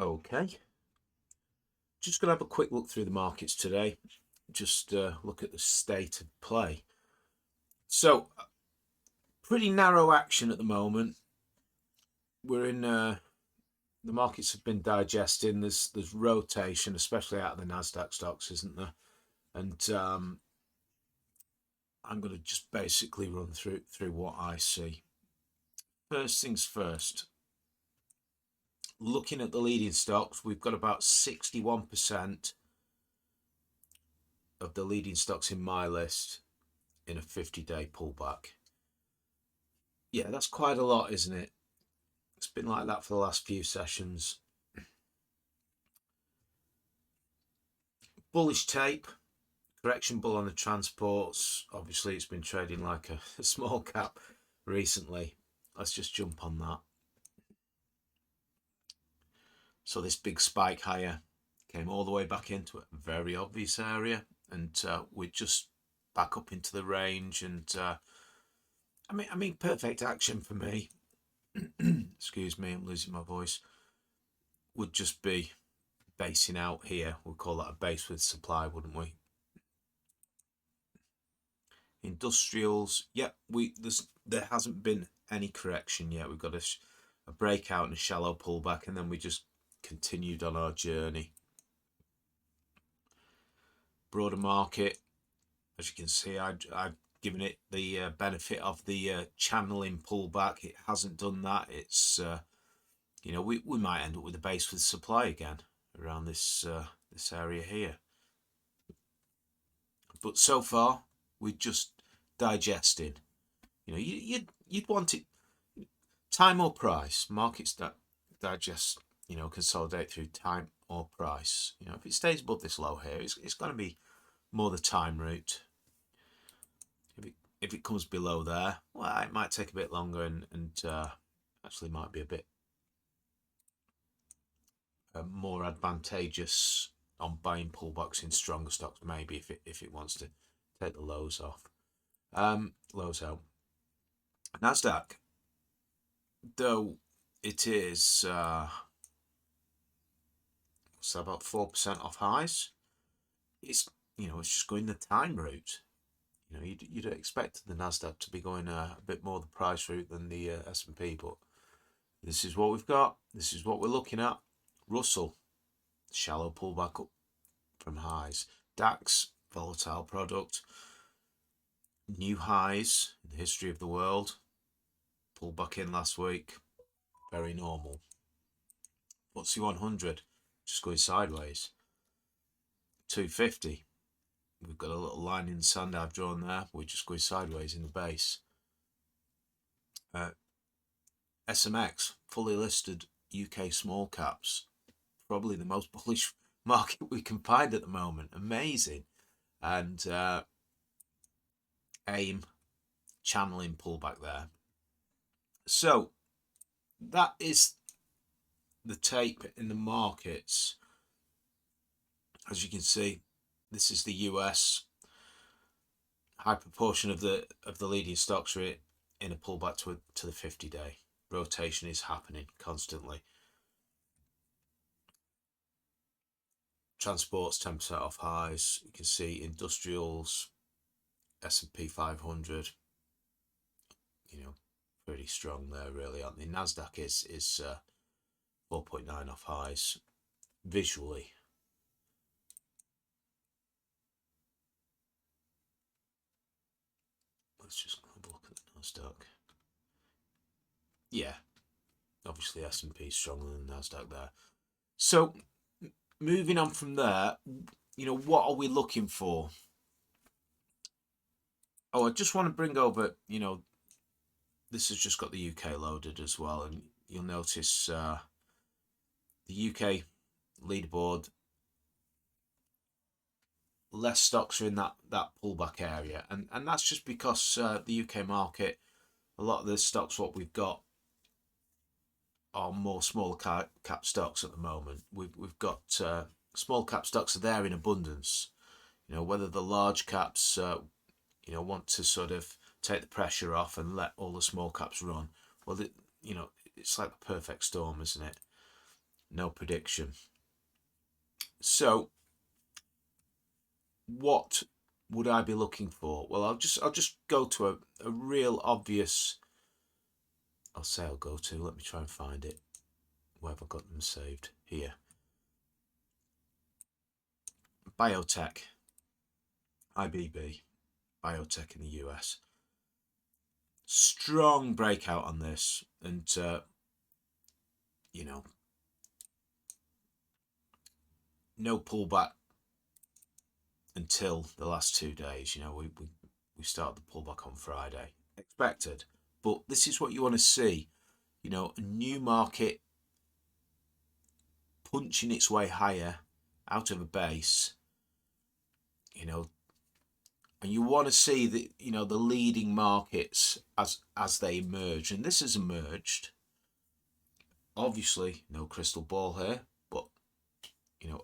Okay, just going to have a quick look through the markets today. Just look at the state of play. So, pretty narrow action at the moment. We're in the markets have been digesting. There's rotation, especially out of the Nasdaq stocks, isn't there? And I'm going to just basically run through what I see. First things first. Looking at the leading stocks, we've got about 61% of the leading stocks in my list in a 50-day pullback. Yeah, that's quite a lot, isn't it? It's been like that for the last few sessions. Bullish tape, correction bull on the transports. Obviously, it's been trading like a small cap recently. Let's just jump on that. So this big spike higher came all the way back into a very obvious area, and we're just back up into the range. And I mean, perfect action for me. Excuse me, I'm losing my voice. Would just be basing out here. We'll call that a base with supply, wouldn't we? Industrials, yeah, there hasn't been any correction yet. We've got a breakout and a shallow pullback, and then we just continued on our journey. Broader market, as you can see, I've given it the benefit of the channeling pullback. It hasn't done that. It's we might end up with a base with supply again around this area here. But so far, we're just digesting. You'd want it time or price. Markets that digest, consolidate through time or price. If it stays above this low here, it's going to be more the time route. If it comes below there, well, it might take a bit longer and actually might be a bit more advantageous on buying pullbacks in stronger stocks, maybe if it wants to take the lows off. Lows out. Nasdaq, though it is so about 4% off highs. It's just going the time route. You'd expect the Nasdaq to be going a bit more the price route than the S&P, but this is what we've got. This is what we're looking at. Russell, shallow pullback up from highs. DAX, volatile product. New highs in the history of the world. Pulled back in last week. Very normal. FTSE 100, just going sideways. 250. We've got a little line in the sand I've drawn there. We're just going sideways in the base. SMX, fully listed UK small caps. Probably the most bullish market we can find at the moment. Amazing. And AIM, channeling pullback there. So that is the tape in the markets. As you can see, this is the US. High proportion of the leading stocks are in a pullback to the 50-day. Rotation is happening constantly. Transports 10% off highs. You can see industrials, S&P 500. Pretty strong there, really, aren't they? Nasdaq is 4.9 off highs visually. Let's just have a look at the Nasdaq. Yeah, obviously S&P is stronger than Nasdaq there. So moving on from there, what are we looking for? Oh, I just want to bring over, this has just got the UK loaded as well, and you'll notice the UK leaderboard, less stocks are in that pullback area, and that's just because the UK market, a lot of the stocks what we've got are more small cap stocks at the moment. We've got small cap stocks are there in abundance. Whether the large caps want to sort of take the pressure off and let all the small caps run, well, it's like the perfect storm, isn't it? no prediction. So what would I be looking for? Well, I'll just go to a real obvious. I'll go to. Let me try and find it. Where have I got them saved? Here. Biotech. IBB. Biotech in the US. Strong breakout on this, and you know, no pullback until the last 2 days. We started the pullback on Friday. Expected. But this is what you want to see. A new market punching its way higher out of a base. And you want to see the leading markets as they emerge. And this has emerged. Obviously, no crystal ball here, but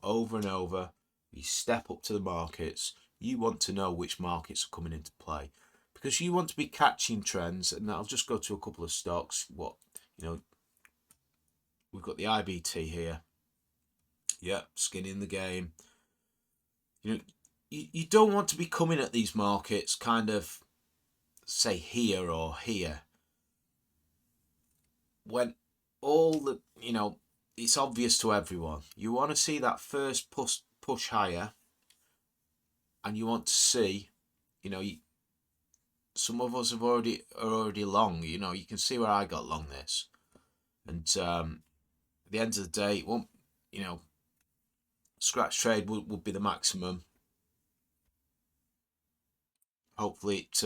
over and over, you step up to the markets. You want to know which markets are coming into play, because you want to be catching trends. And I'll just go to a couple of stocks. We've got the IBT here. Yeah, skin in the game. You don't want to be coming at these markets kind of say here or here when all the it's obvious to everyone. You want to see that first push higher, and you want to see some of us are already long. You can see where I got long this, and at the end of the day, it won't. Scratch trade would be the maximum. Hopefully it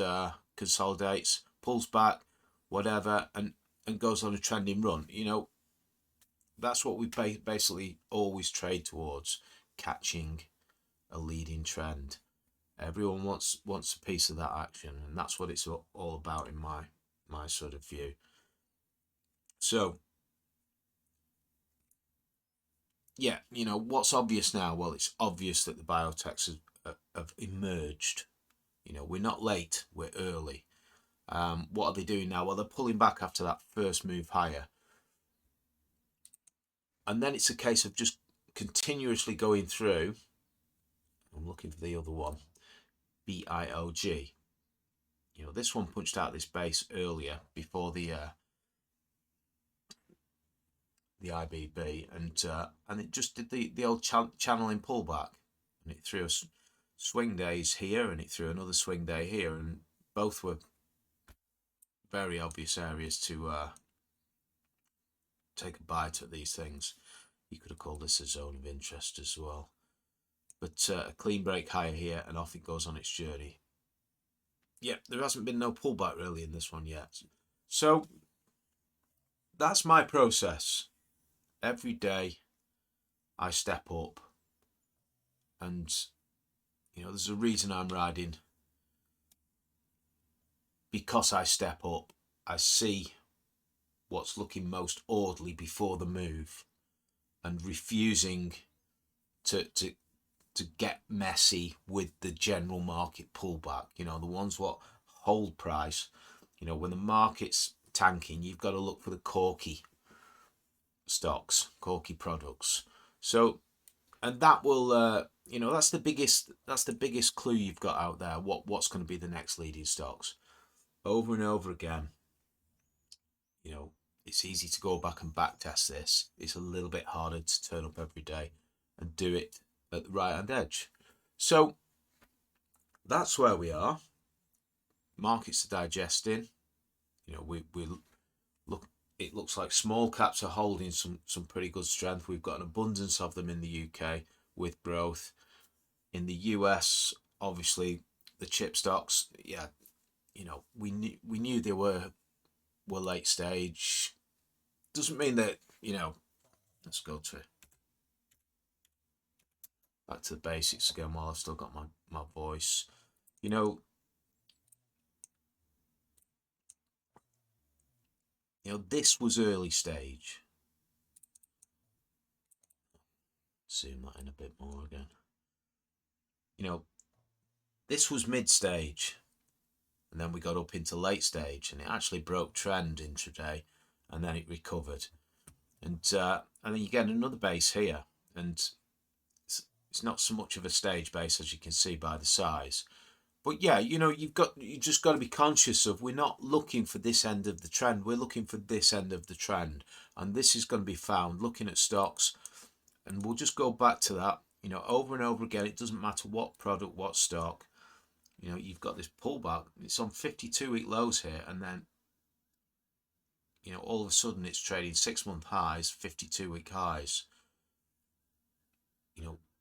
consolidates, pulls back, whatever, and goes on a trending run. That's what we basically always trade towards, catching a leading trend. Everyone wants a piece of that action, and that's what it's all about in my sort of view. So yeah, what's obvious now? Well, it's obvious that the biotechs have emerged. We're not late, we're early. What are they doing now? Well, they're pulling back after that first move higher. And then it's a case of just continuously going through. I'm looking for the other one. BIOG. This one punched out this base earlier before the IBB, and it just did the old channeling pullback, and it threw a swing days here, and it threw another swing day here, and both were very obvious areas to take a bite at these things. You could have called this a zone of interest as well, but a clean break higher here, and off it goes on its journey. Yeah, there hasn't been no pullback really in this one yet. So that's my process. Every day I step up, and there's a reason I'm riding, because I step up. I see what's looking most orderly before the move, and refusing to get messy with the general market pullback. The ones what hold price. When the market's tanking, you've got to look for the corky stocks, corky products. So, and that will that's the biggest clue you've got out there. What's going to be the next leading stocks? Over and over again. It's easy to go back and back test this. It's a little bit harder to turn up every day and do it at the right hand edge. So that's where we are. Markets are digesting. We look. It looks like small caps are holding some pretty good strength. We've got an abundance of them in the UK with growth. In the US, obviously, the chip stocks. Yeah, we knew they were late stage. Doesn't mean that Let's go to back to the basics again while I've still got my voice. This was early stage. Zoom that in a bit more again. This was mid stage, and then we got up into late stage, and it actually broke trend intraday, and then it recovered. And then you get another base here, and it's not so much of a stage base as you can see by the size. But yeah, you just got to be conscious of, we're not looking for this end of the trend, we're looking for this end of the trend, and this is going to be found looking at stocks. And we'll just go back to that, over and over again. It doesn't matter what product, what stock. You've got this pullback. It's on 52-week lows here, and then all of a sudden it's trading 6-month highs, 52-week highs.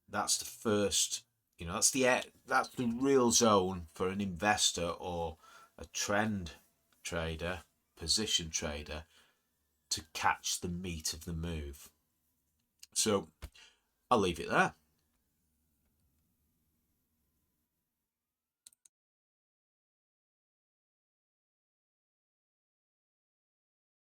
That's the first. That's the real zone for an investor or a trend trader, position trader, to catch the meat of the move. So I'll leave it there.